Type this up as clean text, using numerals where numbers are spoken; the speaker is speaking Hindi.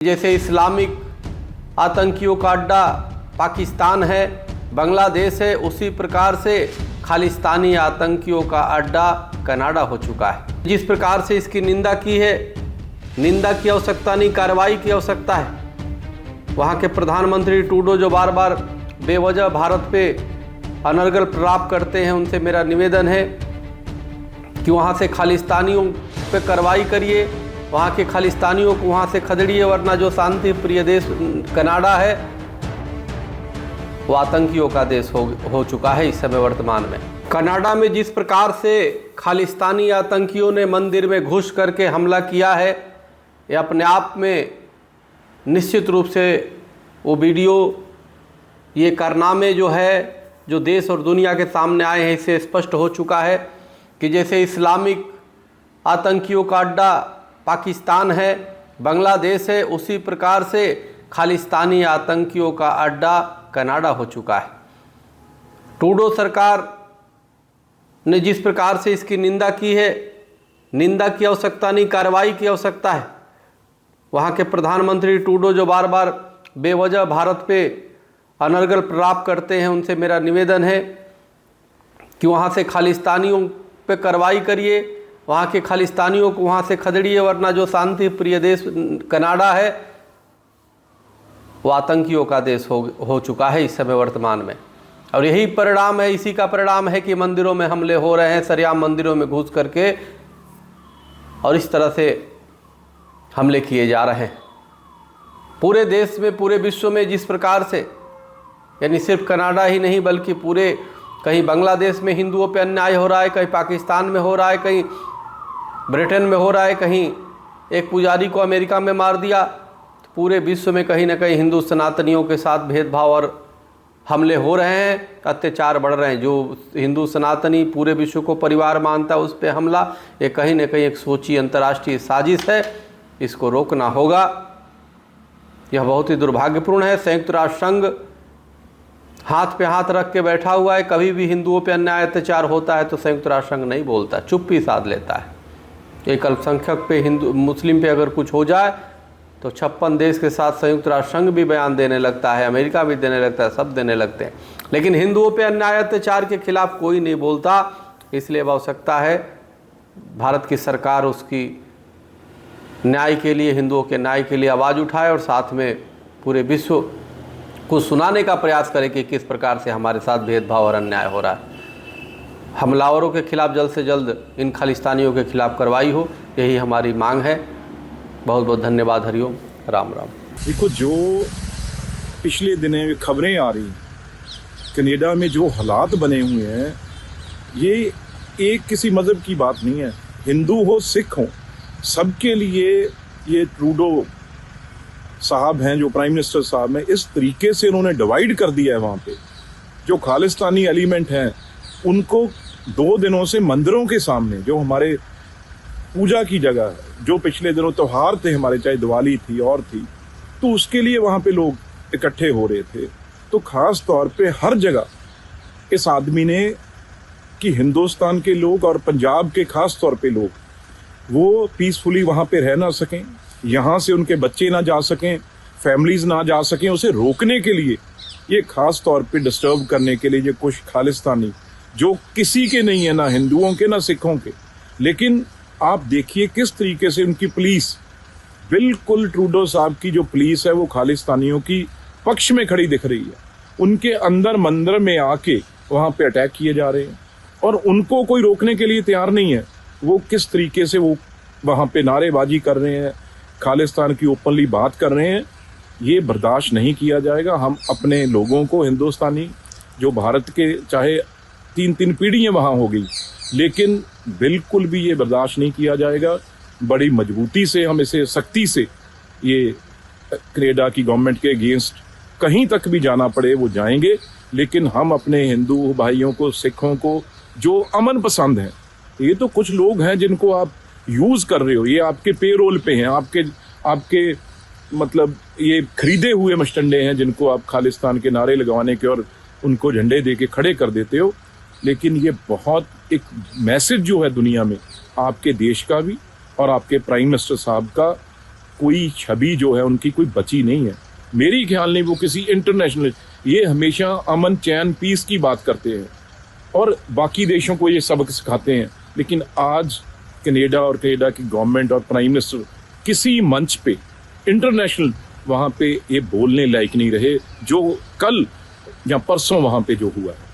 जैसे इस्लामिक आतंकियों का अड्डा पाकिस्तान है, बांग्लादेश है, उसी प्रकार से खालिस्तानी आतंकियों का अड्डा कनाडा हो चुका है। जिस प्रकार से इसकी निंदा की है, निंदा की आवश्यकता नहीं, कार्रवाई की आवश्यकता है। वहाँ के प्रधानमंत्री ट्रूडो जो बार बार बेवजह भारत पे अनर्गल प्रलाप करते हैं, उनसे मेरा निवेदन है कि वहाँ से खालिस्तानियों पे कार्रवाई करिए, वहाँ के खालिस्तानियों को वहाँ से खदेड़िए, वरना जो शांति प्रिय देश कनाडा है वो आतंकियों का देश हो चुका है इस समय वर्तमान में। कनाडा में जिस प्रकार से खालिस्तानी आतंकियों ने मंदिर में घुस करके हमला किया है, ये अपने आप में निश्चित रूप से वो वीडियो, ये कारनामे जो है, जो देश और दुनिया के सामने आए हैं, इससे स्पष्ट हो चुका है कि जैसे इस्लामिक आतंकियों का अड्डा पाकिस्तान है, बांग्लादेश है, उसी प्रकार से खालिस्तानी आतंकियों का अड्डा कनाडा हो चुका है। ट्रूडो सरकार ने जिस प्रकार से इसकी निंदा की है, निंदा की आवश्यकता नहीं, कार्रवाई की आवश्यकता है। वहाँ के प्रधानमंत्री ट्रूडो जो बार बार बेवजह भारत पे अनर्गल प्रलाप करते हैं, उनसे मेरा निवेदन है कि वहाँ से खालिस्तानियों पे कार्रवाई करिए, वहाँ के खालिस्तानियों को वहाँ से खदेड़िए, वरना जो शांति प्रिय देश कनाडा है वो आतंकियों का देश हो चुका है इस समय वर्तमान में। और यही परिणाम है, इसी का परिणाम है कि मंदिरों में हमले हो रहे हैं, सरेआम मंदिरों में घुस करके और इस तरह से हमले किए जा रहे हैं। पूरे देश में, पूरे विश्व में जिस प्रकार से, यानी सिर्फ कनाडा ही नहीं बल्कि पूरे, कहीं बांग्लादेश में हिंदुओं पे अन्याय हो रहा है, कहीं पाकिस्तान में हो रहा है, कहीं ब्रिटेन में हो रहा है, कहीं एक पुजारी को अमेरिका में मार दिया। तो पूरे विश्व में कहीं ना कहीं हिंदू सनातनियों के साथ भेदभाव और हमले हो रहे हैं, अत्याचार बढ़ रहे हैं। जो हिंदू सनातनी पूरे विश्व को परिवार मानता है, उस पर हमला, ये कहीं ना कहीं एक सोची अंतर्राष्ट्रीय साजिश है, इसको रोकना होगा। यह बहुत ही दुर्भाग्यपूर्ण है। संयुक्त राष्ट्र संघ हाथ पे हाथ रख के बैठा हुआ है। कभी भी हिंदुओं पे अन्याय अत्याचार होता है तो संयुक्त राष्ट्र संघ नहीं बोलता, चुप्पी साध लेता है। एक अल्पसंख्यक पे, हिंदू मुस्लिम पे अगर कुछ हो जाए तो 56 देश के साथ संयुक्त राष्ट्र संघ भी बयान देने लगता है, अमेरिका भी देने लगता है, सब देने लगते हैं। लेकिन हिंदुओं पे अन्याय अत्याचार के खिलाफ कोई नहीं बोलता। इसलिए आवश्यकता है भारत की सरकार उसकी न्याय के लिए, हिंदुओं के न्याय के लिए आवाज़ उठाए और साथ में पूरे विश्व को सुनाने का प्रयास करे कि किस प्रकार से हमारे साथ भेदभाव और अन्याय हो रहा है। हमलावरों के खिलाफ जल्द से जल्द इन खालिस्तानियों के खिलाफ कार्रवाई हो, यही हमारी मांग है। बहुत बहुत धन्यवाद। हरिओम, राम राम। देखो, जो पिछले दिनों खबरें आ रही, कनाडा में जो हालात बने हुए हैं, ये एक किसी मज़हब की बात नहीं है। हिंदू हो, सिख हो, सबके लिए ये ट्रूडो साहब हैं, जो प्राइम मिनिस्टर साहब हैं, इस तरीके से उन्होंने डिवाइड कर दिया है। वहाँ पे जो खालिस्तानी एलिमेंट हैं, उनको 2 दिनों से मंदिरों के सामने, जो हमारे पूजा की जगह है, जो पिछले दिनों त्यौहार थे हमारे, चाहे दिवाली थी और थी, तो उसके लिए वहाँ पे लोग इकट्ठे हो रहे थे। तो ख़ास तौर पे हर जगह इस आदमी ने कि हिंदुस्तान के लोग और पंजाब के ख़ास तौर पे लोग वो पीसफुली वहाँ पे रह ना सकें, यहाँ से उनके बच्चे ना जा सकें, फैमिलीज ना जा सकें, उसे रोकने के लिए, ये ख़ास तौर पे डिस्टर्ब करने के लिए ये कुछ खालिस्तानी, जो किसी के नहीं है, ना हिंदुओं के ना सिखों के, लेकिन आप देखिए किस तरीके से उनकी पुलिस, बिल्कुल ट्रूडो साहब की जो पुलिस है वो खालिस्तानियों की पक्ष में खड़ी दिख रही है। उनके अंदर मंदिर में आके वहाँ पे अटैक किए जा रहे हैं और उनको कोई रोकने के लिए तैयार नहीं है। वो किस तरीके से वो वहाँ पे नारेबाजी कर रहे हैं, खालिस्तान की ओपनली बात कर रहे हैं, ये बर्दाश्त नहीं किया जाएगा। हम अपने लोगों को, हिंदुस्तानी जो भारत के, चाहे 3-3 पीढ़ियाँ वहाँ हो गई, लेकिन बिल्कुल भी ये बर्दाश्त नहीं किया जाएगा। बड़ी मजबूती से हम इसे, सख्ती से, ये कनाडा की गवर्नमेंट के अगेंस्ट कहीं तक भी जाना पड़े वो जाएंगे। लेकिन हम अपने हिंदू भाइयों को, सिखों को, जो अमन पसंद हैं, ये तो कुछ लोग हैं जिनको आप यूज़ कर रहे हो, ये आपके पेरोल पे हैं, आपके मतलब ये खरीदे हुए मस्टंडे हैं जिनको आप खालिस्तान के नारे लगवाने के और उनको झंडे दे के खड़े कर देते हो। लेकिन ये बहुत एक मैसेज जो है दुनिया में, आपके देश का भी और आपके प्राइम मिनिस्टर साहब का कोई छवि जो है उनकी कोई बची नहीं है। मेरी ख्याल नहीं वो किसी इंटरनेशनल, ये हमेशा अमन चैन पीस की बात करते हैं और बाकी देशों को ये सबक सिखाते हैं, लेकिन आज कनाडा और कनाडा की गवर्नमेंट और प्राइम मिनिस्टर किसी मंच पे इंटरनेशनल वहाँ पे ये बोलने लायक नहीं रहे जो कल या परसों वहाँ पे जो हुआ है।